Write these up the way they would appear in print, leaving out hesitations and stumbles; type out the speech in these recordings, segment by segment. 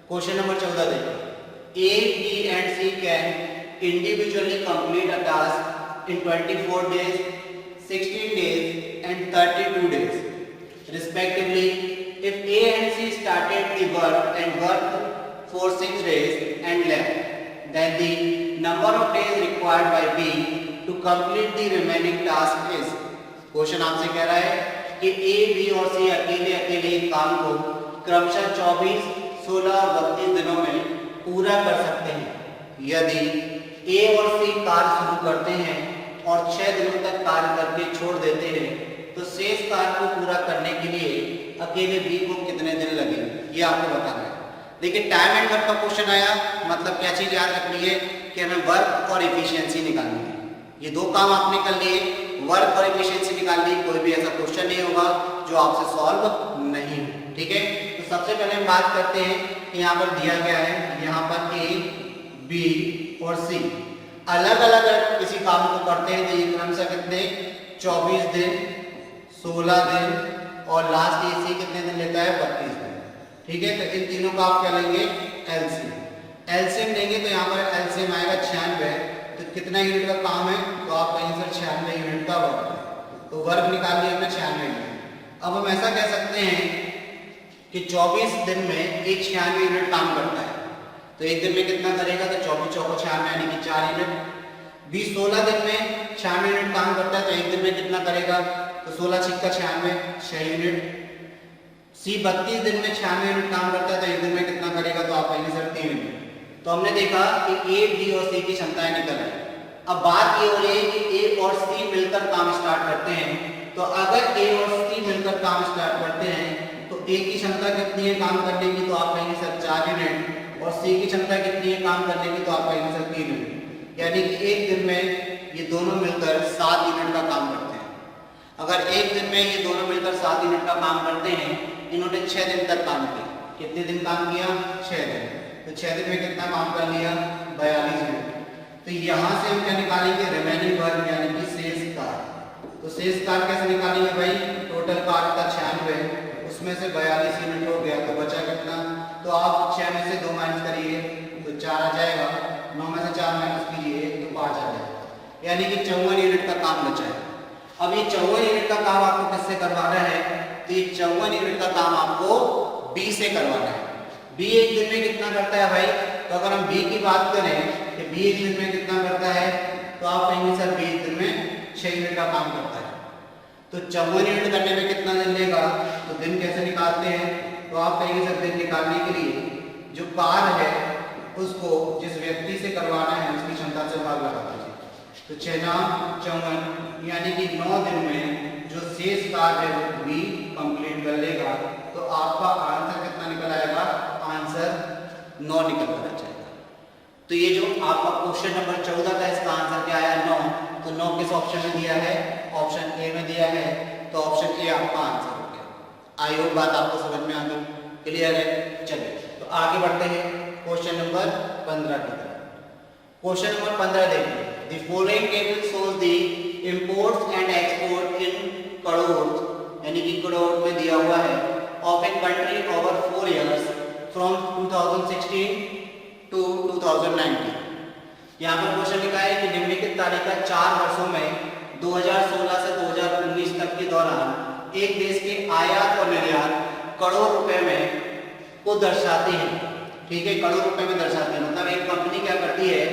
Question number 14 देखिए, A, B and C can individually complete a task in 24 days, 16 days and 32 days respectively. If A and C started the work and worked for 6 days and left, then the number of days required by B to complete the remaining task is. Question आपसे कह रहा है कि A, B और C अकेले अकेले काम को क्रमशः 24, 16 और 32 दिनों में पूरा कर सकते हैं। यदि A और C कार्य शुरू करते हैं और 6 दिनों तक कार्य करके छोड़ देते हैं तो शेष कार्य को पूरा करने के लिए अकेले B को कितने दिन लगेंगे, ये आपको बताना है। देखिए टाइम एंड वर्क का क्वेश्चन आया, मतलब क्या चीज याद रखनी है कि हमें वर्क और एफिशिएंसी निकालनी है। ये दो काम आपने कर लिए, वर्क और एफिशिएंसी निकाल ली, कोई भी ऐसा क्वेश्चन नहीं होगा जो आपसे सॉल्व नहीं हो, ठीक है। तो सबसे पहले हम बात करते हैं कि यहाँ पर दिया गया है, यहाँ पर A, B और C अलग अलग किसी काम को करते हैं तो ये क्रमशः कितने 24 दिन, 16 दिन और लास्ट AC कितने दिन लेता है 32 दिन, ठीक है। तो इन तीनों का आप क्या लेंगे एलसीएम लेंगे, तो यहाँ पर एलसीएम आएगा 96। तो कितना यूनिट का काम है तो आप कहेंगे सर 96 यूनिट का वर्क है, तो वर्क निकाल लिया हमने 96 यूनिट। अब हम ऐसा कह सकते हैं कि 24 दिन में एक 96 यूनिट काम करता है, तो एक दिन में कितना करेगा तो 24 चौको 96 यानी कि 4 यूनिट। 20 16 दिन में 96 यूनिट काम करता है तो एक दिन में कितना करेगा तो 16 छिक्का 96 6 यूनिट। C 32 दिन में 96 यूनिट काम करता है तो एक दिन में कितना करेगा तो आप कहेंगे सर 3 यूनिट। तो हमने देखा कि A, B और C की क्षमताएं निकल आई। अब बात ये हो रही है कि A और C मिलकर काम स्टार्ट करते हैं, तो अगर A और C मिलकर काम स्टार्ट करते हैं तो A की क्षमता कितनी है काम करने की तो आप कहेंगे सर 4 यूनिट और C की क्षमता कितनी है काम करने की तो आप कहेंगे सर 3 यूनिट, यानी कि एक दिन में ये दोनों मिलकर 7 यूनिट का काम करते हैं। अगर एक दिन में ये दोनों मिलकर 7 यूनिट का काम करते हैं, इन्होंने 6 दिन तक काम किया। कितने दिन काम किया 6 दिन, तो 6 दिन में कितना काम कर लिया 42 यूनिट। तो यहाँ से हम क्या निकालेंगे रिमेनिंग वर्क यानी कि शेष कार्य। तो शेष कार्य कैसे निकालेंगे भाई, टोटल कार्य था 96, उसमें से 42 यूनिट हो गया तो बचा कितना, तो आप 6 में से 2 माइनस करिए तो 4 आ जाएगा, 9 में से 4 माइनस कीजिए तो 5 आ जाएगा, यानी कि 54 यूनिट का काम बचा है। अब ये 54 यूनिट का काम आपको किससे करवाना है, तो ये 54 यूनिट का काम आपको B से करवाना है। B एक दिन में कितना करता है भाई, तो अगर हम B की बात करें कि B एक दिन में कितना करता है तो आप कहेंगे सर B एक दिन में 6 यूनिट का काम करता है। तो 54 यूनिट करने में कितना दिन लेगा, तो दिन कैसे निकालते हैं, तो आप कहेंगे सर दिन निकालने के लिए जो कार्य है उसको जिस व्यक्ति से करवाना है उसकी क्षमता से भाग लगा दीजिए, तो 6 9 54 यानी कि 9 दिन में जो शेष कार्य है वो भी कंप्लीट कर लेगा, तो आपका आंसर कितना निकल आएगा, आंसर 9 निकल कर आ जाएगा। तो ये जो आपका क्वेश्चन नंबर 14 था इसका आंसर क्या आया 9, तो 9 किस ऑप्शन में दिया है, ऑप्शन ए में दिया है, तो ऑप्शन ए आपका आंसर हो गया। आई होप बात आपको समझ में आ गई, क्लियर है। चलिए तो आगे बढ़ते हैं क्वेश्चन नंबर 15 की तरफ। क्वेश्चन नंबर 15 देखिए, the following table shows the imports and export in crore यानी कि करोड़ में दिया हुआ है of a country over 4 years from 2016 to 2019। यहाँ पर क्वेश्चन लिखा है कि निम्नलिखित तालिका 4 वर्षों में 2016 से 2019 तक के दौरान एक देश के आयात और निर्यात करोड़ रुपए में को दर्शाती है, ठीक है, करोड़ रुपए में दर्शाती है। मतलब एक कंपनी क्या करती है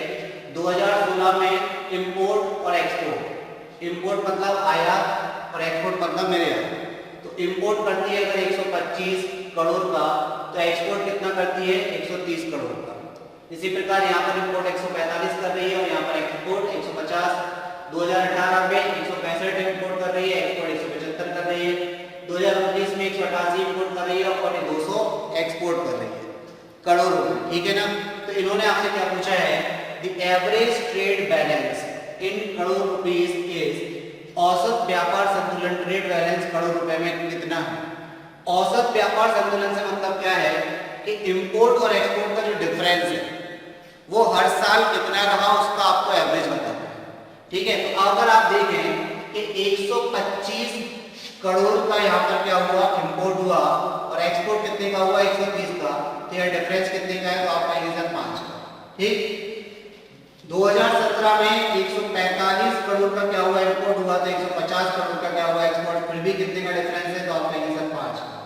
2016 में इंपोर्ट और एक्सपोर्ट, इंपोर्ट मतलब आयात और एक्सपोर्ट मतलब निर्यात। तो इंपोर्ट करती है अगर 125 करोड़ का, तो एक्सपोर्ट कितना करती है 130 करोड़ का। इसी प्रकार यहाँ पर इंपोर्ट 145 कर रही है और यहाँ पर एक्सपोर्ट 150। 2018 में 165 इंपोर्ट कर रही है, एक्सपोर्ट 175 कर रही है। 2019 में 188 इंपोर्ट कर रही है और 200 एक्सपोर्ट कर रही है, करोड़ रुपए, ठीक है ना। तो इन्होंने आपसे क्या पूछा है, the average trade balance in crore rupees is, औसत व्यापार संतुलन ट्रेड बैलेंस करोड़ रुपए में कितना है। औसत व्यापार संतुलन से मतलब क्या है कि इंपोर्ट और एक्सपोर्ट का जो डिफरेंस है वो हर साल कितना रहा उसका आपको एवरेज बताना है, ठीक है। तो अगर आप देखें कि 125 करोड़ का यहाँ पर क्या हुआ, इंपोर्ट हुआ, और एक्सपोर्ट कितने का हुआ, 130 का। तो यह डिफरेंस कितने का है, तो आपका आंसर 5 का। ठीक। 2017 में 145 करोड़ का क्या हुआ, इंपोर्ट हुआ, तो 150 करोड़ का क्या हुआ, एक्सपोर्ट। फिर भी कितने का डिफरेंस है, तो आपका आंसर 5 का।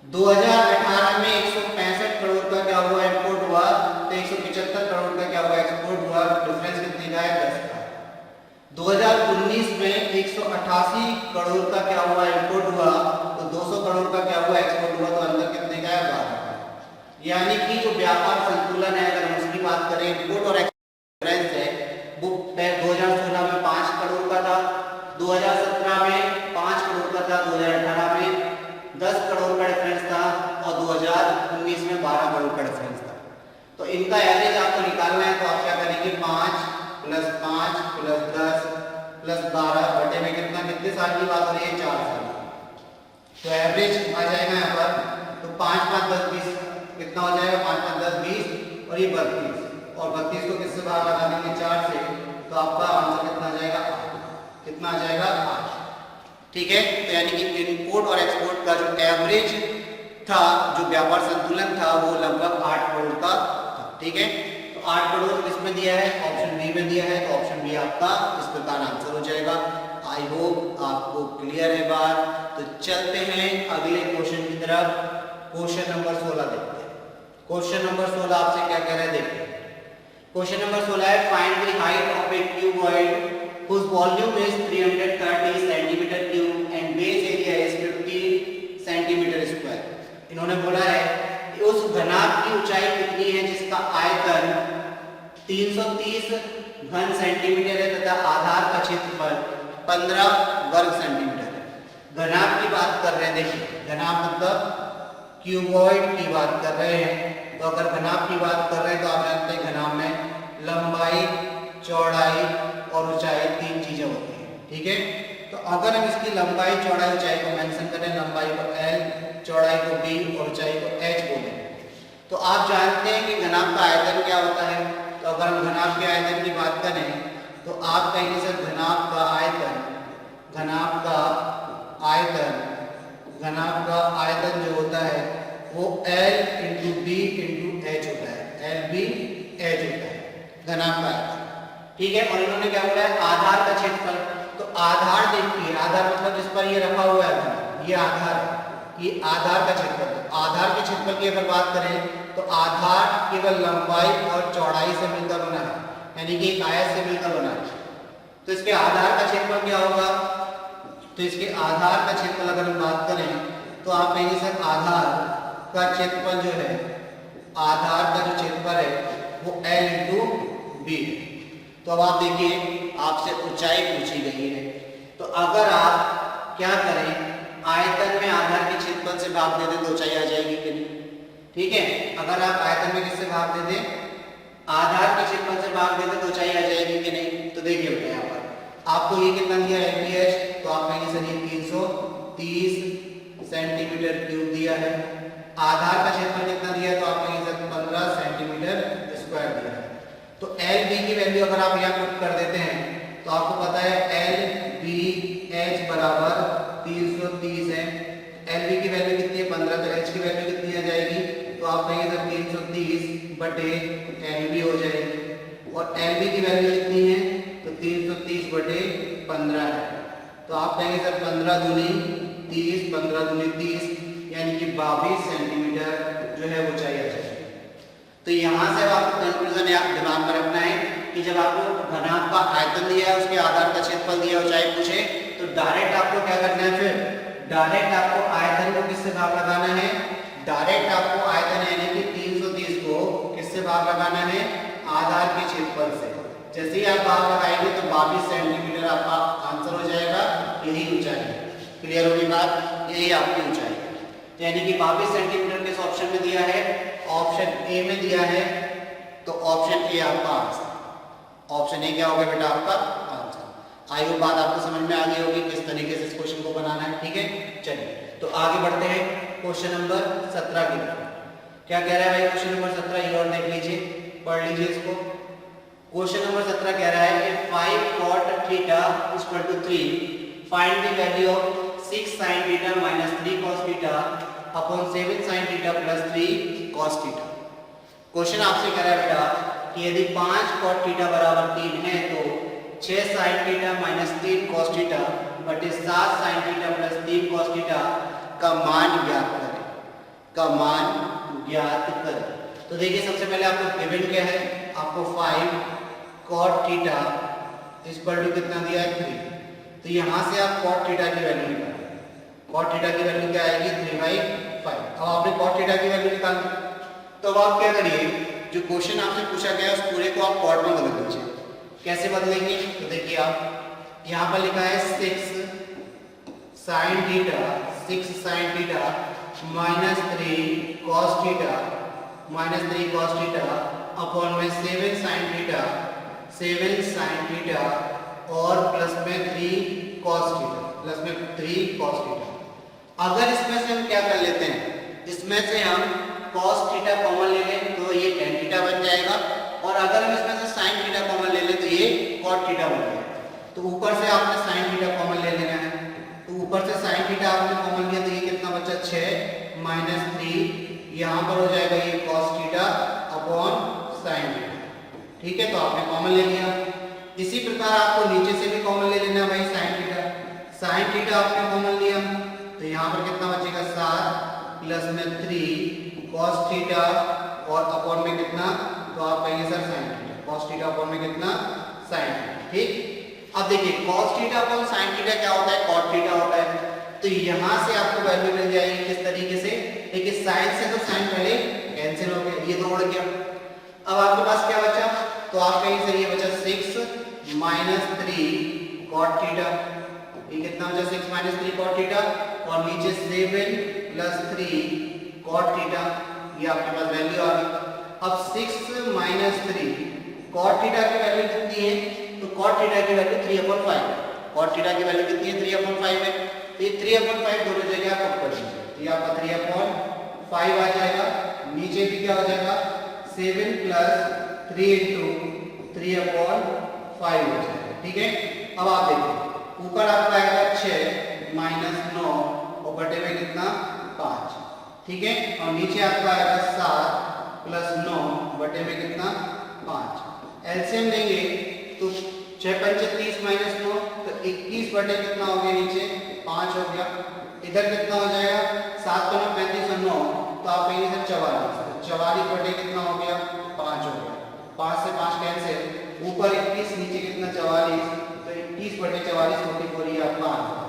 2018 में 165 करोड़ का क्या हुआ, इंपोर्ट हुआ, तो 175 करोड़ का क्या हुआ, एक्सपोर्ट हुआ। डिफरेंस कितने का है, 10 का। 2019 में 188 करोड़ का क्या हुआ, इंपोर्ट हुआ, तो 200 करोड़ का क्या हुआ, एक्सपोर्ट हुआ, तो अंदर कितने का है, 12 का। यानी कि जो व्यापार संतुलन है, अगर हम उसकी बात करें, इंपोर्ट और डिफरेंस है, वो 2016 में 5 करोड़ का था, 2017 में 5 करोड़ का था, 2018 में 10 करोड़ का डिफरेंस था, और 2019 में 12 करोड़ का डिफरेंस था। तो इनका एवरेज आपको निकालना है, तो आप क्या करेंगे, 5 + 5 + 10 + 12 बटे में कितना, कितने साल की बात हो रही है, 4 साल। तो एवरेज आ जाएगा यहाँ पर, तो 5 × 5 = 10 20 कितना हो जाएगा, 5 × 10 20, और ये 32, और 32 को किससे बाहर लगा देंगे, 4 से, तो आपका आंसर कितना आ जाएगा, 8। कितना आ जाएगा, 8। ठीक है। तो यानी कि इंपोर्ट और एक्सपोर्ट का जो एवरेज था, जो व्यापार संतुलन था, वो लगभग 8 करोड़ का था। ठीक है। तो 8 करोड़ किसमें दिया है, ऑप्शन बी में दिया है, तो ऑप्शन बी आपका इस प्रकार आंसर हो जाएगा। आई होप आपको क्लियर है बात। तो चलते हैं अगले क्वेश्चन की तरफ। क्वेश्चन नंबर 16 देखते हैं। क्वेश्चन नंबर 16 आपसे क्या कह रहे हैं, देखते हैं। क्वेश्चन नंबर 16 है, find the height of A cuboid whose volume is 330 centimeter cube and base area is 50 centimeter square। इन्होंने बोला है कि उस घनाभ की ऊंचाई कितनी है जिसका आयतन 330 घन सेंटीमीटर है तथा आधार का क्षेत्रफल 15 वर्ग सेंटीमीटर है। घनाभ की बात कर रहे हैं, देखिए घनाभ मतलब क्यूबॉइड की बात कर रहे हैं। तो अगर घनाभ की बात कर रहे हैं, तो आप जानते हैं घनाभ में लंबाई, चौड़ाई और ऊंचाई 3 चीजें होती हैं। ठीक है। तो अगर हम इसकी लंबाई, चौड़ाई, ऊंचाई को मेंशन करें, लंबाई को L, चौड़ाई को B और ऊंचाई को H बोलें, तो आप जानते हैं कि घनाभ का आयतन क्या होता है। तो अगर हम घनाभ के आयतन की बात करें, तो आप कहेंगे सर घनाभ का आयतन, घनाभ का आयतन, घनाभ का आयतन जो होता है वो L × B × H होता है। LBH होता है घनाभ का आयतन। ठीक है। और इन्होंने क्या बोला है, आधार का क्षेत्रफल। तो आधार देखिए, आधार मतलब जिस पर ये रखा हुआ है, ये आधार है, ये आधार का क्षेत्रफल। तो आधार के क्षेत्रफल की अगर बात करें, तो आधार केवल लंबाई और चौड़ाई से मिलकर बना है, यानी कि एक आयत से मिलकर बना है। तो इसके आधार का क्षेत्रफल क्या होगा, तो इसके आधार का क्षेत्रफल अगर हम बात करें, तो आप कहेंगे सर आधार का क्षेत्रफल जो है, आधार का जो क्षेत्रफल है वो L × B है। तो अब आप देखिए, आपसे ऊंचाई पूछी गई है, तो अगर आप क्या करें, आयतन में आधार के क्षेत्रफल से भाग दे दें तो ऊंचाई आ जाएगी कि नहीं। ठीक है। अगर आप आयतन में किससे भाग दे दें, आधार के क्षेत्रफल से भाग दे दें तो ऊंचाई आ जाएगी कि नहीं। तो देखिए बेटा, यहाँ पर आपको ये कितना दिया है, LBH, तो आप कहेंगे सर ये 330 सेंटीमीटर क्यूब दिया है। आधार का क्षेत्रफल कितना दिया है, तो आप कहेंगे सर 15 सेंटीमीटर स्क्वायर दिया है। तो LB की वैल्यू अगर आप यहाँ पुट कर देते हैं, तो आपको पता है LBH बराबर 330 है। LB की वैल्यू कितनी है, 15, तो H की वैल्यू कितनी आ जाएगी, तो आप कहेंगे सर 330 बटे LB हो जाएगी। और LB की वैल्यू कितनी है, तो 330 बटे 15 है। तो आप कहेंगे सर 15 दूनी 30, 15 दूनी 30, यानी कि 22 सेंटीमीटर जो है वो चाहिए। तो यहाँ से आपको कंक्लूजन दिमाग में रखना है कि जब आपको घनाभ का आयतन दिया है, उसके आधार का क्षेत्रफल दिया, ऊंचाई पूछे, तो डायरेक्ट आपको क्या करना है, फिर डायरेक्ट आपको आयतन को किससे भाग लगाना है, डायरेक्ट आपको आयतन यानी कि 330 को किससे भाग लगाना है, आधार के क्षेत्रफल से। जैसे ही आप भाग लगाएंगे तो 22 सेंटीमीटर आपका आंसर हो जाएगा। यही ऊंचाई है। क्लियर होगी बात, यही आपकी ऊंचाई है। यानी कि 22 सेंटीमीटर किस ऑप्शन में दिया है, ऑप्शन ए में दिया है। तो ऑप्शन ए आपका आंसर, ऑप्शन ए क्या होगा बेटा आपका आंसर। आई होप बात आपको समझ में आ गई होगी किस तरीके से इस क्वेश्चन को बनाना है। ठीक है, चलिए तो आगे बढ़ते हैं क्वेश्चन नंबर 17 की तरफ। क्या कह रहा है भाई क्वेश्चन नंबर 17, ये और देख लीजिए, पढ़ लीजिए इसको। क्वेश्चन नंबर 17 कह रहा है 5 cot θ = 3, find the value of 6 sin theta minus 3 cos theta upon 7 sin theta plus 3 cos theta. Question आपसे कह रहा है बेटा कि यदि 5 cot थीटा बराबर 3 है तो 6 sin theta minus 3 cos theta बटे 7 sin theta plus 3 cos theta का मान ज्ञात करें, का मान ज्ञात करें। तो देखिए सबसे पहले आपको गिवन क्या है, आपको 5 cot थीटा इक्वल टू कितना दिया है 3। तो यहाँ से आप cot थीटा की वैल्यू निकालें। cot थीटा की वैल्यू क्या आएगी 3/5। अब आपने cot थीटा की वैल्यू निकाली, तो अब आप क्या करिए, जो क्वेश्चन आपसे पूछा गया है उस पूरे को आप cot में बदल दीजिए। कैसे बदलेंगे, तो देखिए आप यहाँ पर लिखा है 6 sin theta, 6 sin theta minus 3 cos theta, minus 3 cos theta upon में 7 sin थीटा, 7 sin थीटा और प्लस में 3 cos थीटा, प्लस में 3 cos थीटा। अगर इसमें से हम क्या कर लेते हैं, इसमें से हम cos थीटा कॉमन ले लें तो ये tan थीटा बन जाएगा, और अगर हम इसमें से sin थीटा कॉमन ले लें तो ये cot थीटा बन जाएगा। तो ऊपर से आपने sin थीटा कॉमन ले लेना है, तो ऊपर से sin थीटा आपने कॉमन लिया तो ये कितना बचा 6 माइनस 3, यहाँ पर हो जाएगा ये cos theta upon sin theta. ठीक है, तो आपने कॉमन ले लिया। इसी प्रकार आपको नीचे से भी कॉमन ले लेना है भाई sin थीटा। sin थीटा आपने कॉमन लिया तो यहाँ पर कितना बचेगा 7 प्लस में 3 cos थीटा और अपॉन में कितना, तो आप कहेंगे sir sin theta, cos theta upon में कितना sin थीटा। ठीक, अब देखिए cos theta upon sin theta क्या होता है, cot थीटा होता है। तो यहाँ से आपको वैल्यू मिल जाएगी किस तरीके से, देखिए sin से तो sin पहले कैंसिल हो गया, ये तो उड़ गया। अब आपके पास क्या बचा, तो आप कहेंगे सर ये बचा 6 माइनस 3 cot थीटा, ये कितना बचा 6 माइनस 3 cot थीटा और नीचे 7 प्लस 3 cot थीटा, ये आपके पास वैल्यू आ गई। अब 6 माइनस 3 cot थीटा की वैल्यू कितनी है, तो cot थीटा की वैल्यू 3/5, cot थीटा की वैल्यू कितनी है 3/5 है। तो ये 3/5 दोनों जगह आप पुट कर दीजिए, तो ये आपका 3/5 आ जाएगा। नीचे भी क्या हो जाएगा 7 प्लस 3 इंटू 3/5 हो जाएगा। ठीक है, अब आप देखिए ऊपर आपका आएगा 6 माइनस 9 और बटे में कितना 5। ठीक है, और नीचे आपका आएगा 7 प्लस 9 बटे में कितना 5। एलसीएम लेंगे तो 6 पंचे 30 माइनस 9 तो 21 बटे कितना हो गया, नीचे 5 हो गया। इधर कितना हो जाएगा 7 पंजे 35 और 9, तो आप कहेंगे सर 44, तो 44 बटे कितना हो गया 5 हो गया। 5 से 5 कैंसिल, ऊपर 21 नीचे कितना 44, तो 21 बटे 44 44 ये आपका आंसर।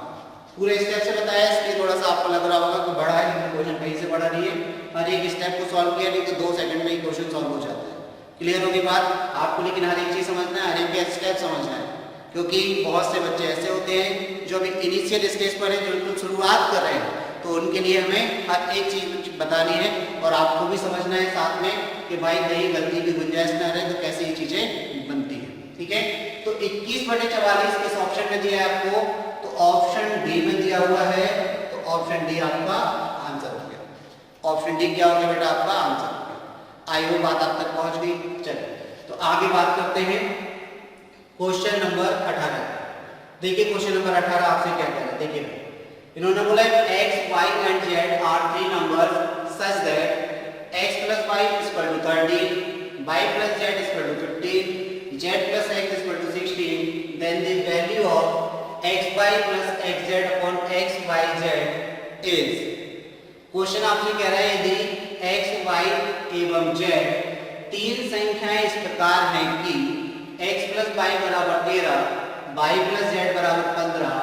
पूरे स्टेप से बताया, इसलिए थोड़ा सा आपको लग रहा होगा कि बड़ा है लेकिन क्वेश्चन कहीं से बड़ा नहीं है। हर एक स्टेप को सॉल्व किया नहीं तो 2 सेकंड में ही क्वेश्चन सॉल्व हो जाता है। क्लियर होगी बात आपको, लेकिन हर एक चीज समझना है, हर एक का स्टेप समझना है, क्योंकि बहुत से बच्चे ऐसे होते हैं जो अभी इनिशियल स्टेज पर है, जो बिल्कुल शुरुआत कर रहे हैं, तो उनके लिए हमें हर एक चीज बतानी है और आपको भी समझना है साथ में कि भाई कहीं गलती की गुंजाइश न रहे तो कैसे ये चीजें बनती है। ठीक है, तो 21 बटे 44 किस ऑप्शन में दिया है आपको, तो ऑप्शन डी में दिया हुआ है, तो ऑप्शन डी आपका आंसर हो गया। ऑप्शन डी क्या हो गया बेटा आपका आंसर। आई होप बात आप तक पहुंच गई। चलिए तो आगे बात करते हैं क्वेश्चन नंबर 18। देखिए क्वेश्चन नंबर 18 आपसे क्या कह रहा है, देखिए इन्होंने बोला x, y and z are 3 numbers such that x plus y is equal to 13, y plus z is equal to 15, z plus x is equal to 16, then the value of xy plus xz upon xyz is। Question आपसे कह रहा है यदि x, y एवं z तीन संख्याएं इस प्रकार हैं कि x plus y बराबर 13, y plus z बराबर 15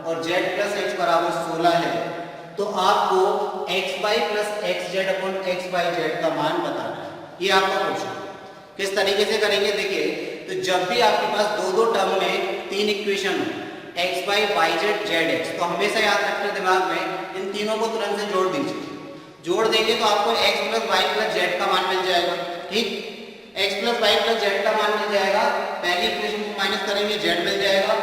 और z plus x बराबर 16 है, तो आपको xy plus xz upon xyz का मान बताना है। ये आपका क्वेश्चन किस तरीके से करेंगे, देखिए तो जब भी आपके पास दो टर्म में 3 इक्वेशन हो xy yz zx, तो हमेशा याद रखना दिमाग में इन तीनों को तुरंत से जोड़ दीजिए। जोड़ देंगे तो आपको x plus y plus z का मान मिल जाएगा। ठीक, x plus y plus z का मान मिल जाएगा। पहली इक्वेशन को माइनस करेंगे z मिल जाएगा,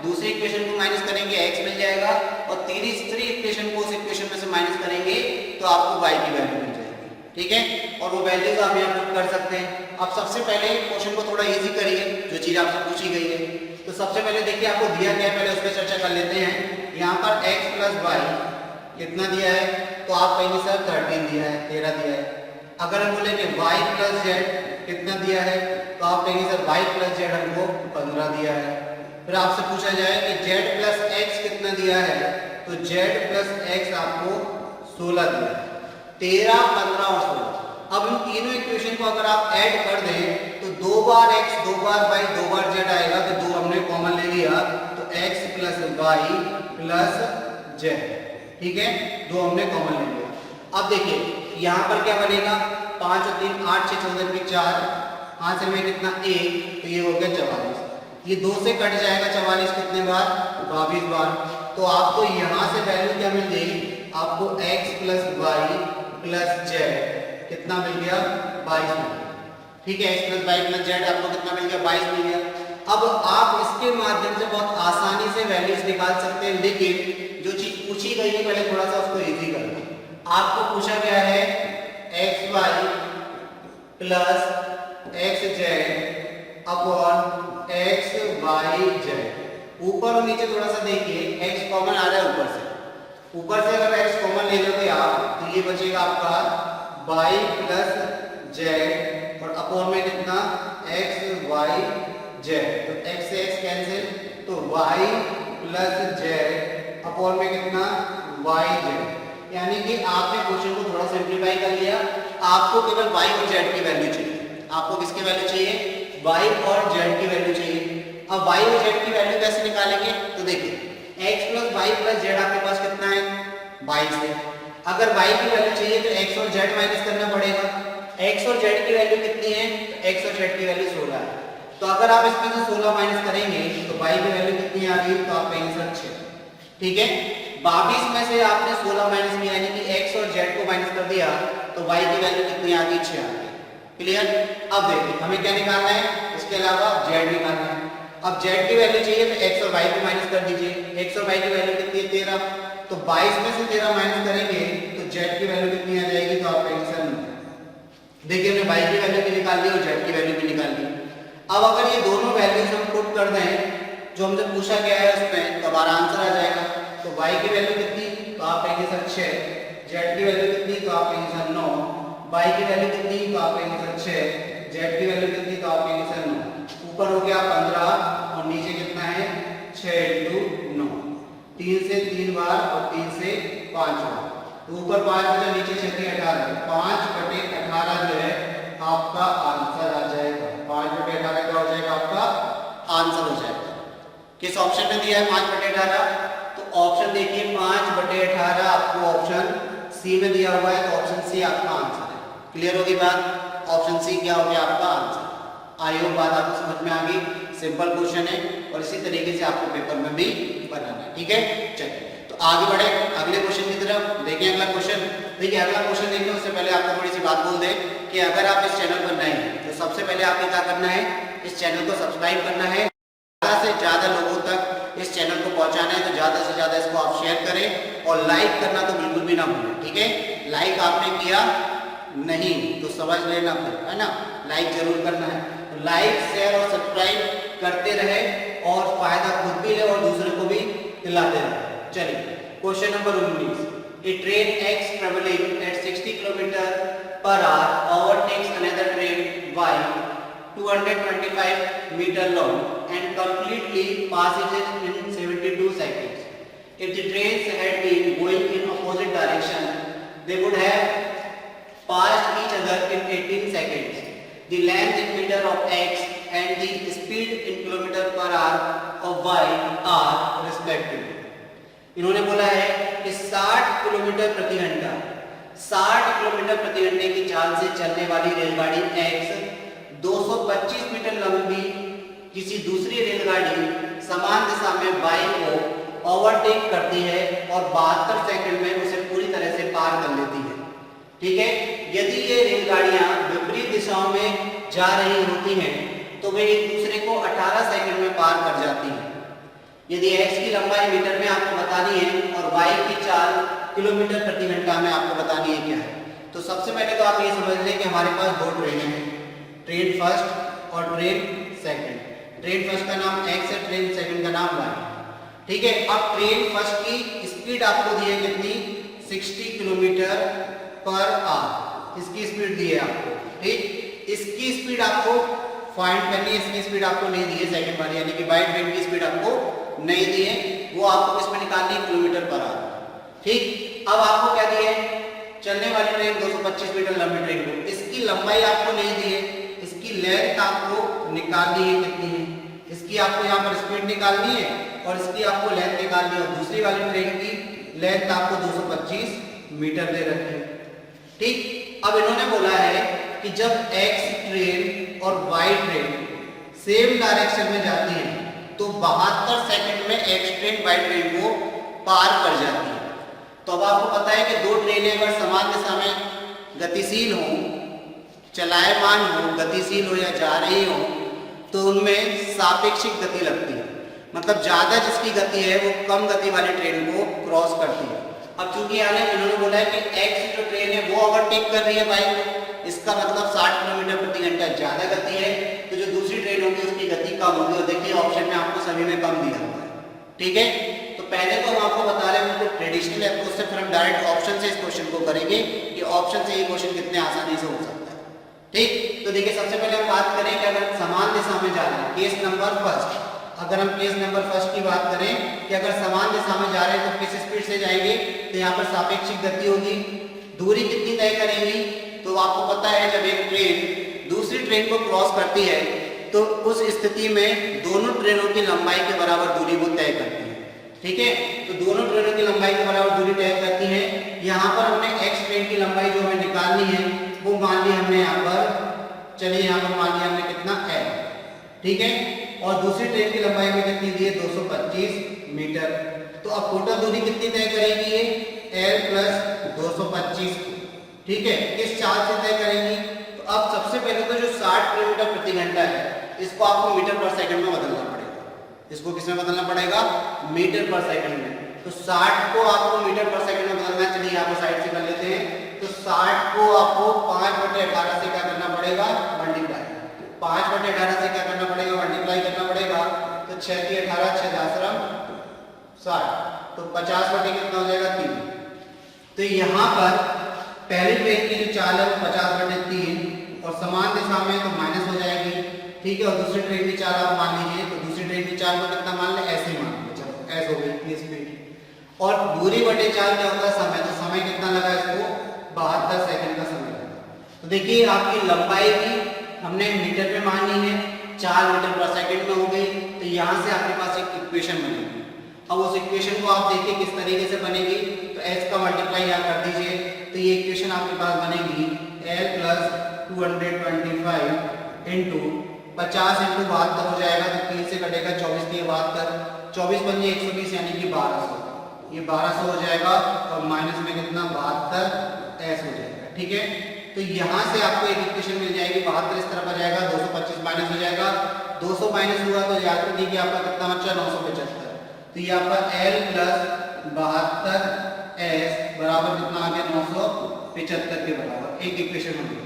दूसरी इक्वेशन को माइनस करेंगे x मिल जाएगा और तीसरी इक्वेशन को उस इक्वेशन में से माइनस करेंगे तो आपको y की वैल्यू मिल जाएगी। ठीक है, और वो वैल्यूज आप यहाँ पुट कर सकते हैं। अब सबसे पहले क्वेश्चन को थोड़ा इजी करिए, जो चीज आपसे पूछी गई है। तो तो सबसे पहले देखिए आपको दिया क्या है, पहले उस पर चर्चा कर लेते हैं। यहाँ पर x प्लस वाई कितना दिया है, तो आप कहेंगे सर 13 दिया है, 13 दिया है। अगर हम बोले कि y प्लस जेड कितना दिया है, तो आप कहेंगे सर y प्लस जेड हमको 15 दिया है। फिर आपसे पूछा जाए कि z प्लस x कितना दिया है, तो z प्लस x आपको 16 दिया है। 13, 15 और 16। अब इन तीनों इक्वेशन को अगर आप ऐड कर दें तो 2 बार x 2 बार y 2 बार z आएगा, तो 2 हमने कॉमन ले लिया, तो x plus y plus z, ठीक है, 2 हमने कॉमन ले लिया। अब देखिए यहाँ पर क्या बनेगा, 5 और 3 8 6 14 की 4, 5 से में कितना 1, तो ये हो गया 44। ये 2 से कट जाएगा 44 कितने बार, 22 बार। तो आपको यहाँ से वैल्यू क्या मिल जाएगी, आपको x plus y plus z कितना मिल गया, 22 मिल गया, ठीक है। x plus y plus z आपको कितना मिल गया, 22 मिल गया। अब आप इसके माध्यम से बहुत आसानी से वैल्यूज निकाल सकते हैं, लेकिन जो चीज पूछी गई है पहले थोड़ा सा उसको इजी कर लो। आपको पूछा गया है x y plus x z upon x y z. ऊपर और नीचे थोड़ा सा देखिए, x कॉमन आ रहा है ऊपर से, ऊपर से अगर x कॉमन ले लोगे आप, तो ये बचेगा आपका y प्लस जेड और अपॉन में कितना x वाई जेड, तो x से x कैंसिल, तो y प्लस जेड अपॉन में कितना y जेड। यानी कि आपने क्वेश्चन को थोड़ा सिंप्लीफाई कर लिया। आपको केवल y और z की वैल्यू चाहिए। आपको किसकी वैल्यू चाहिए, y और z की वैल्यू चाहिए। अब y और z की वैल्यू कैसे निकालेंगे, तो देखिए x plus y plus z आपके पास कितना है, 22 है। अगर y की वैल्यू चाहिए तो x और z माइनस करना पड़ेगा। x और z की वैल्यू कितनी है, तो x और z की वैल्यू 16 है। तो अगर आप इसमें से 16 माइनस करेंगे तो y की वैल्यू कितनी आ गई, तो आप कहेंगे सर 6, ठीक है। 22 में से आपने 16 माइनस किया, यानी कि x और z को माइनस कर दिया, तो y की वैल्यू कितनी आ गई, 6 आ गई। क्लियर। अब देखिए हमें क्या निकालना है, इसके अलावा z निकालना है। अब z की वैल्यू चाहिए तो x और y को माइनस कर दीजिए। x और y की वैल्यू कितनी है, 13, तो 22 में से 13 माइनस करेंगे तो z की वैल्यू कितनी आ जाएगी, तो आप कहेंगे सर 9। देखिए हमने y की वैल्यू भी निकाल ली और z की वैल्यू भी निकाल ली। अब अगर ये दोनों वैल्यूज हम पुट कर दें जो हमसे पूछा गया है उसमें, तो हमारा आंसर आ जाएगा। तो y की वैल्यू कितनी, तो आप कहेंगे सर 6, z की वैल्यू कितनी, तो आप कहेंगे सर 9, y की वैल्यू कितनी, तो आप कहेंगे सर 6, z की वैल्यू कितनी, तो आप कहेंगे सर 9। ऊपर हो गया 15 और नीचे कितना है, 6 × 9, 3 से 3 बार और 3 से 5 बार, तो ऊपर 5 बचा, नीचे 6 × 18, 5/18 जो है आपका आंसर आ जाएगा। 5/18 क्या हो जाएगा, आपका आंसर हो जाएगा। किस ऑप्शन में दिया है 5/18, तो ऑप्शन देखिए 5/18 आपको ऑप्शन सी में दिया हुआ है, तो ऑप्शन सी आपका आंसर है। क्लियर होगी बात, ऑप्शन सी क्या हो गया आपका आंसर। आई होप बात आपको समझ में आ गई। सिंपल क्वेश्चन है और इसी तरीके से आपको पेपर में भी बनाना है, ठीक है। चलिए तो आगे बढ़े अगले क्वेश्चन की तरफ। देखिए अगला क्वेश्चन, देखिए अगला क्वेश्चन देखने उससे पहले आपको थोड़ी सी बात बोल दें कि अगर आप इस चैनल पर नए हैं तो सबसे पहले आपको क्या करना है, इस चैनल को सब्सक्राइब करना है। ज़्यादा से ज़्यादा लोगों तक इस चैनल को पहुंचाना है, तो ज़्यादा से ज़्यादा इसको आप शेयर करें और लाइक करना तो बिल्कुल भी ना भूलें, ठीक है। लाइक आपने किया नहीं तो समझ लेना फिर, है ना, लाइक जरूर करना है। तो लाइक शेयर और सब्सक्राइब करते रहे और फायदा खुद भी ले और दूसरे को भी दिलाते रहे। चलिए question number 19। A train X traveling at 60 km/h overtakes another train Y 225 meter long and completely passes it in 72 seconds. If the trains had been going in opposite direction, they would have passed each other in 18 seconds. The length in meter of X and the speed in km/h of Y are respectively. इन्होंने बोला है कि 60 kilometre प्रति घंटा 60 kilometre प्रति घंटे की चाल से चलने वाली रेलगाड़ी X 225 मीटर लंबी किसी दूसरी रेलगाड़ी समान दिशा में Y को ओवरटेक करती है और 72 सेकंड में उसे पूरी तरह से पार कर लेती है, ठीक है। यदि ये रेलगाड़ियां विपरीत दिशाओं में जा रही होती हैं तो वे एक दूसरे को 18 सेकंड में पार कर जाती हैं। यदि x की लंबाई मीटर में आपको बतानी है और y की चाल किलोमीटर प्रति घंटा में आपको बतानी है क्या है, तो सबसे पहले तो आप ये समझ लें कि हमारे पास दो ट्रेनें हैं, ट्रेन फर्स्ट और ट्रेन सेकंड। ट्रेन फर्स्ट का नाम x है, ट्रेन सेकंड का नाम y। ठीक है, अब ट्रेन फर्स्ट की स्पीड आपको दी है कितनी, 60 किलोमीटर पर आवर, इसकी स्पीड दी है आपको। ठीक, इसकी स्पीड आपको फाइंड करनी है, इसकी स्पीड आपको नहीं दी है सेकंड वाली, यानी कि बाय ट्रेन की स्पीड आपको नहीं दी है, वो आपको किसमें निकालनी है, किलोमीटर पर आवर। ठीक, अब आपको क्या दी है, चलने वाली ट्रेन 225 मीटर लंबी ट्रेन को, इसकी लंबाई आपको नहीं दी है, इसकी लेंथ आपको निकालनी है कितनी है, इसकी आपको यहाँ पर स्पीड निकालनी है और इसकी आपको लेंथ निकालनी है, और दूसरी वाली ट्रेन की लेंथ आपको 225 मीटर दे रखी है। ठीक, अब इन्होंने बोला है कि जब x ट्रेन और y ट्रेन सेम डायरेक्शन में जाती है तो 72 सेकंड में x ट्रेन y ट्रेन को पार कर जाती है। तो अब आपको पता है कि दो ट्रेनें अगर समान दिशा में गतिशील हो, चलायमान हो, गतिशील हो या जा रही हो, तो उनमें सापेक्षिक गति लगती है, मतलब ज्यादा जिसकी गति है वो कम गति वाली ट्रेन को क्रॉस करती है। अब चूंकि इन्होंने बोला है कि x जो ट्रेन है वो ओवरटेक कर रही है बाइक को, इसका मतलब 60 किलोमीटर प्रति घंटा ज्यादा गति है, तो जो दूसरी ट्रेन होगी उसकी गति कम होगी, और देखिए ऑप्शन में आपको सभी में कम दिया हुआ है। ठीक है, तो पहले तो हम आपको बता रहे हैं तो ट्रेडिशनल अप्रोच से, फिर हम डायरेक्ट ऑप्शन से इस क्वेश्चन को करेंगे कि ऑप्शन से ये क्वेश्चन कितने आसानी से हो सकता है। ठीक, तो देखिए सबसे पहले हम बात करें कि अगर समान दिशा में जा रहे हैं, केस नंबर फर्स्ट, अगर हम केस नंबर फर्स्ट की बात करें कि अगर समान दिशा में जा रहे हैं तो किस स्पीड से जाएंगे, तो यहाँ पर सापेक्षिक गति होगी। दूरी कितनी तय करेंगी, तो आपको पता है जब एक ट्रेन दूसरी ट्रेन को क्रॉस करती है तो उस स्थिति में दोनों ट्रेनों की लंबाई के बराबर दूरी वो तय करती है। ठीक है, तो दोनों ट्रेनों की लंबाई के बराबर दूरी तय करती है। यहाँ पर हमने x ट्रेन की लंबाई जो हमें निकालनी है वो मान ली हमने यहाँ पर, चलिए यहाँ पर मान लिया हमने कितना l। ठीक है, और दूसरी ट्रेन की लंबाई में कितनी दी है, 225 मीटर। तो अब टोटल दूरी कितनी तय करेगी ये, l प्लस 225। ठीक है, किस चाल से तय करेंगी, तो अब सबसे पहले तो जो 60 किलोमीटर प्रति घंटा है इसको आपको मीटर पर सेकंड में बदलना पड़ेगा, इसको किसमें बदलना पड़ेगा, मीटर पर सेकंड में। तो 60 को आपको मीटर पर सेकंड में बदलना है, चलिए यहाँ पर साइड से कर लेते हैं। तो 60 को आपको 5/18 से क्या करना पड़ेगा, मल्टीप्लाई, 5/18 से क्या करना पड़ेगा, मल्टीप्लाई करना पड़ेगा। तो 6 की 18, 6 10 60, तो 50 बटे कितना हो जाएगा, 3। तो यहाँ पर पहली ट्रेन की जो चाल है वो 50/3 और समान दिशा में तो माइनस हो जाएगी। ठीक है, और दूसरी ट्रेन की चाल आप मान लीजिए, तो दूसरी ट्रेन की चाल को कितना मान ले, ऐसे मान लीजिए, चलो ऐसे हो गई स्पीड। और दूरी बटे चाल क्या होता है, समय, तो समय कितना लगा इसको, 72 सेकंड का समय लगा। तो देखिए आपकी लंबाई भी हमने मीटर में मानी है, 4 मीटर पर सेकंड में हो गई। तो यहाँ से आपके पास एक इक्वेशन बनेगी। अब उस इक्वेशन को आप देखिए किस तरीके से बनेगी, तो h का मल्टीप्लाई यहाँ कर दीजिए, तो ये इक्वेशन आपके पास बनेगी l प्लस 225 इंटू 50 इंटू 72 हो जाएगा, तो 3 से कटेगा 24 की 72, 24 पंजे 120 यानी कि 1200, ये 1200 हो जाएगा, और माइनस में कितना 72 s हो जाएगा। ठीक है, तो यहाँ से आपको एक इक्वेशन मिल जाएगी, 72 इस तरफ आ जाएगा, 225 माइनस हो जाएगा, 200 माइनस हुआ तो याद रखिए कि आपका कितना बचा, 975। तो ये आपका l प्लस 72s बराबर कितना आ गया, 975 के बराबर, एक इक्वेशन बन गई।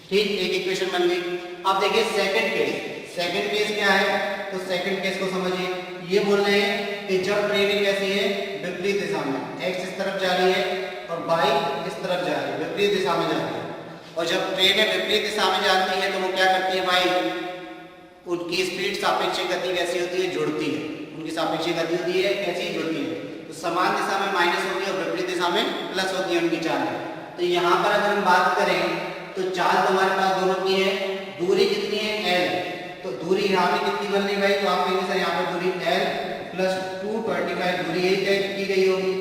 ठीक, एक इक्वेशन बन गई। अब देखिए सेकंड केस, सेकंड केस क्या है, तो सेकंड केस को समझिए। ये बोल रहे हैं कि जब ट्रेन कैसी है, विपरीत दिशा में, x इस तरफ जा रही है और y इस तरफ जा रही है, विपरीत दिशा में जा रही है, और जब ट्रेन विपरीत दिशा में जाती है तो वो क्या करती है भाई, उनकी स्पीड सापेक्षिक गति कैसी होती है, जुड़ती है, उनकी सापेक्षिक गति होती है कैसी, जुड़ती है। तो समान दिशा में माइनस होती है और विपरीत दिशा में प्लस होती है उनकी चाल। तो यहाँ पर अगर हम बात करें तो चाल तो हमारे पास दोनों की है, दूरी कितनी है, l, तो दूरी यहाँ पे कितनी बननी भाई, तो आप कहेंगे सर यहाँ पे दूरी l प्लस 225 दूरी यही तय की गई होगी,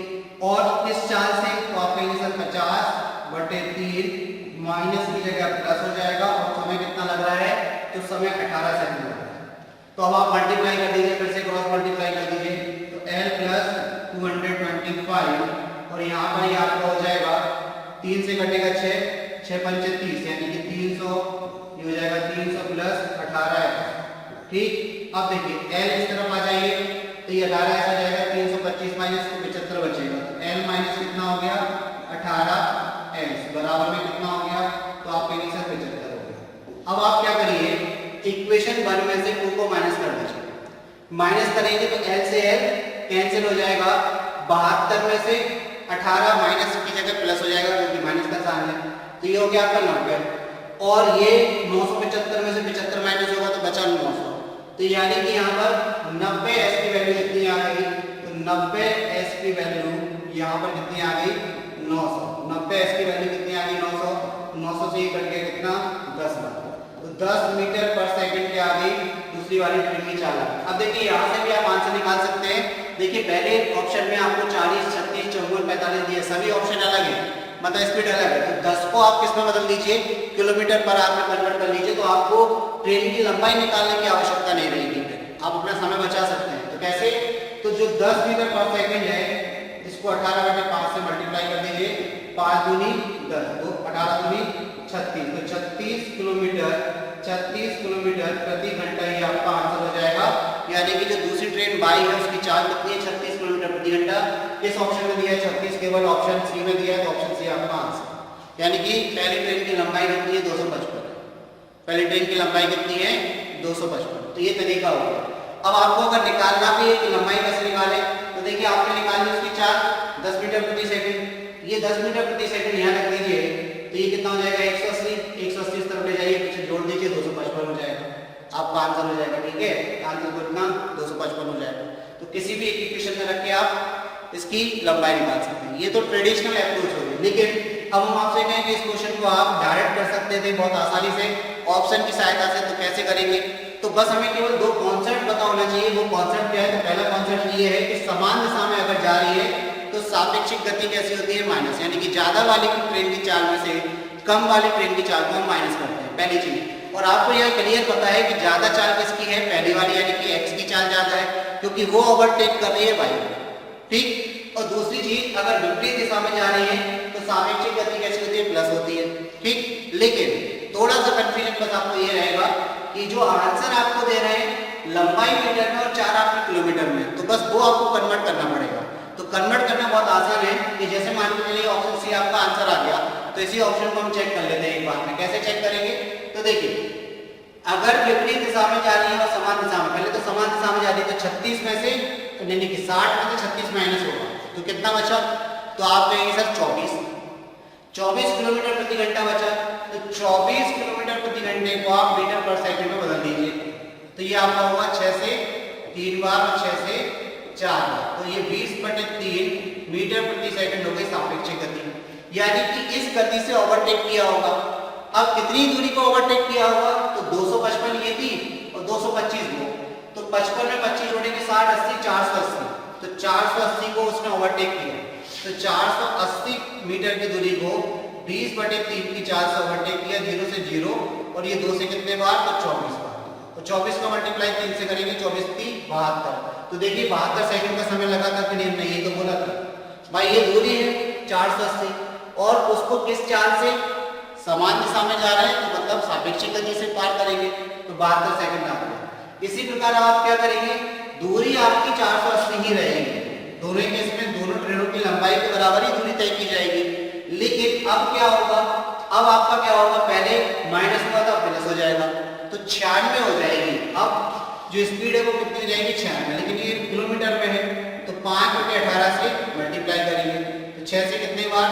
और इस चाल से तो आप कहेंगे सर 50/3 माइनस की जगह प्लस हो जाएगा, और समय कितना लग रहा है, तो समय 18 सेकंड लग रहा है। तो अब आप मल्टीप्लाई कर दीजिए, फिर से क्रॉस मल्टीप्लाई कर दीजिए, तो l प्लस 225 और यहाँ पर ये आपका हो जाएगा, 3 से कटेगा 6, 6 पंचे 30 यानी कि 300, ये हो जाएगा 300 प्लस 18। ठीक, अब देखिए l इस तरफ आ जाइए, तो ये 18 ऐसा जाएगा, 325 माइनस 75 बचेगा, तो l माइनस कितना हो गया, 18s बराबर में कितना हो गया, तो आप कहेंगे सर 75 हो गया। अब आप क्या करिए, इक्वेशन 1 में से 2 को माइनस कर माइनस करेंगे तो एल से एल कैंसिल हो जाएगा, 72 में से 18 माइनस की जगह प्लस हो जाएगा क्योंकि माइनस का साइन है, तो ये हो गया आपका 90। और ये 975 में से 75 माइनस होगा तो बचा 900, तो यानी कि यहाँ पर 90 एस की वैल्यू कितनी आ गई, तो 90 एस की वैल्यू यहाँ पर कितनी आ गई 900। 90 एस की वैल्यू कितनी आ गई 900, 900 से ये कट गया कितना 10 मीटर, तो 10 मीटर पर सेकंड क्या आ गई दूसरी वाली ट्रेन की चाल। अब देखिए यहाँ से भी आप आंसर निकाल सकते हैं। देखिए पहले ऑप्शन में आपको 40, 36, 54, 45 दिए, सभी ऑप्शन अलग है, मतलब स्पीड अलग है, तो 10 को आप किस में बदल दीजिए किलोमीटर पर आवर में कन्वर्ट कर लीजिए, तो आपको ट्रेन की लंबाई निकालने की आवश्यकता नहीं रहेगी, आप अपना समय बचा सकते हैं। तो कैसे, तो जो 10 मीटर पर सेकंड है इसको 18/5 से मल्टीप्लाई कर दीजिए, 5 दूनी 10, तो 18 दूनी 36, तो 36 किलोमीटर प्रति घंटा ये आपका आंसर हो जाएगा। यानी कि जो दूसरी ट्रेन बाई है उसकी चाल कितनी है 36 किलोमीटर प्रति घंटा, इस ऑप्शन में दिया है 36, केवल ऑप्शन सी में दिया है, तो ऑप्शन सी आपका आंसर। यानी कि पहली ट्रेन की लंबाई कितनी है 255, पहली ट्रेन की लंबाई कितनी है 255, तो ये तरीका होगा। अब आपको अगर निकालना भी है कि लंबाई कैसे निकाले, तो देखिए आपने निकाली उसकी चाल 10 मीटर प्रति सेकंड, ये 10 मीटर प्रति सेकंड यहाँ रख दीजिए, तो ये कितना हो जाएगा 180, 180 इस तरफ ले जाइए, पीछे जोड़ दीजिए 255 हो जाएगा, आपका आंसर हो जाएगा। ठीक है, आंसर कितना 255 हो जाएगा। तो किसी भी एक इक्वेशन में रख के आप इसकी लंबाई निकाल सकते हैं, ये तो ट्रेडिशनल अप्रोच होगी। लेकिन अब हम आपसे कहें कि इस क्वेश्चन को आप डायरेक्ट कर सकते थे बहुत आसानी से ऑप्शन की सहायता से, तो कैसे करेंगे, तो बस हमें केवल दो कॉन्सेप्ट पता होना चाहिए। वो कॉन्सेप्ट क्या है, तो पहला कॉन्सेप्ट ये है कि समान दिशा में अगर जा रही है तो सापेक्षिक गति कैसी होती है माइनस, यानी कि ज्यादा वाली ट्रेन की चाल में से कम वाली ट्रेन की चाल को हम माइनस करते हैं, पहली चीज। और आपको यह क्लियर पता है कि ज्यादा चाल किसकी है, पहली वाली, यानी कि एक्स की चाल ज्यादा है क्योंकि वो ओवरटेक कर रही है वाई, ठीक। और दूसरी चीज, अगर विपरीत दिशा में जा रही है तो सापेक्षिक गति कैसी होती है, प्लस होती है, ठीक। लेकिन थोड़ा सा कंफ्यूजन बस आपको ये रहेगा कि जो आंसर आपको दे रहे हैं लंबाई मीटर में और 4 आपके किलोमीटर में, तो बस वो आपको कन्वर्ट करना पड़ेगा। तो कन्वर्ट करना बहुत आसान है कि जैसे मान के चलिए ऑप्शन सी आपका आंसर आ गया, तो इसी ऑप्शन को हम चेक कर लेते हैं एक बार में। कैसे चेक करेंगे, तो देखिए अगर विपरीत दिशा में जा रही है और समान दिशा में, पहले तो समान दिशा में जा रही है तो 36 में से यानी कि 60 में से 36 माइनस होगा तो कितना बचा, तो आप कहेंगे सर 24 किलोमीटर प्रति घंटा बचा, तो 24 किलोमीटर प्रति घंटे को आप मीटर पर सेकंड में बदल दीजिए, तो ये आपका होगा 6 से 3 बार और 6 से 4 बार, तो ये 20/3 मीटर प्रति सेकंड हो गई सापेक्षिक गति, यानी कि इस गति से ओवरटेक किया होगा। अब कितनी दूरी को ओवरटेक किया होगा, तो 255 ये थी और 225 वो, तो 55 में 25 जोड़ेंगे 60, 80, 480, तो 480 को उसने ओवरटेक किया, तो 480 मीटर की दूरी को 20/3 की चाल से ओवरटेक किया, 0 से 0, और ये 2 से कितने बार, तो 24 बार, तो 24 का मल्टीप्लाई 3 से करेंगे, 24 3 72, तो देखिए 72 सेकंड का समय लगा था कि नहीं, ये तो बोला था भाई ये दूरी है 480 और उसको किस चाल से, समान दिशा में जा रहे हैं तो मतलब सापेक्षिक गति से पार करेंगे, तो 72 सेकंड आ गए। इसी प्रकार आप क्या करेंगे, दूरी आपकी 480 ही रहेगी, दोनों केस में दोनों ट्रेनों की लंबाई के बराबर ही दूरी तय की जाएगी। लेकिन अब क्या होगा, अब आपका क्या होगा, पहले माइनस हुआ था प्लस हो जाएगा, तो 96 हो जाएगी। अब जो स्पीड है वो कितनी हो जाएगी 96, लेकिन ये किलोमीटर में है तो 5/18 से मल्टीप्लाई करेंगे, तो 6 से कितने बार,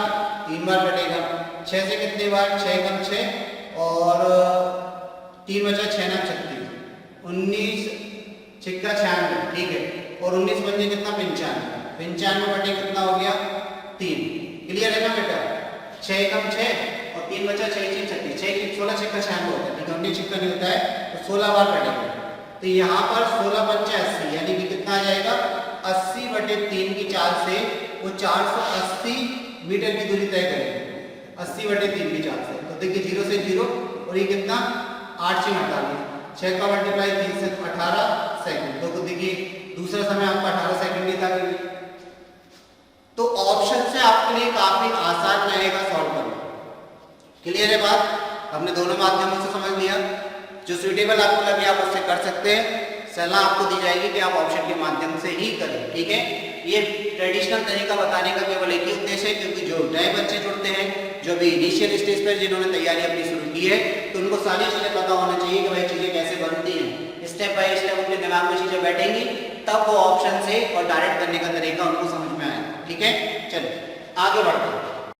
3 बार कटेगा, 6 से कितने बार, 6 कम 6 और 3 बचा 6 9 36, 19 छिक्का 96, ठीक है, और 19 बचे कितना 95, 95 बटे कितना हो गया 3, क्लियर है ना बेटा, 6 कम 6 और 3 बचा 6 6 36, 6 16 छिक्का 96 होता है, ठीक है, 19 छिक्का नहीं होता है, तो 16 बार कटेगा, तो यहाँ पर 16 पंचे 80, यानी कि कितना आ जाएगा 80/3 की चाल से वो 480 मीटर की दूरी तय करेगा, 80/3 की चाल से, तो देखिए 0 से 0 और ये कितना 8 से 48, 6 का मल्टीप्लाई 3 से 18 सेकंड, तो देखिए दूसरा समय आपका 18 सेकंड ही था, तो ऑप्शन से आपके लिए काफी आसान रहेगा सॉल्व करना। क्लियर है बात, हमने दोनों माध्यमों से समझ लिया, जो सुटेबल आपको लगे आप उससे कर सकते हैं, सलाह आपको दी जाएगी कि आप ऑप्शन के माध्यम से ही करें, ठीक है। ये ट्रेडिशनल तरीका बताने का केवल एक ही उद्देश्य है, क्योंकि जो नए बच्चे जुड़ते हैं, जो भी इनिशियल स्टेज पर जिन्होंने तैयारी अपनी शुरू की है, तो उनको सारी चीजें पता होना चाहिए कि भाई चीजें कैसे बनती हैं, स्टेप बाय स्टेप उनके दिमाग में चीजें बैठेंगी, तब वो ऑप्शन से और डायरेक्ट करने का तरीका उनको समझ में आएगा। ठीक है, चलिए आगे बढ़ते हैं।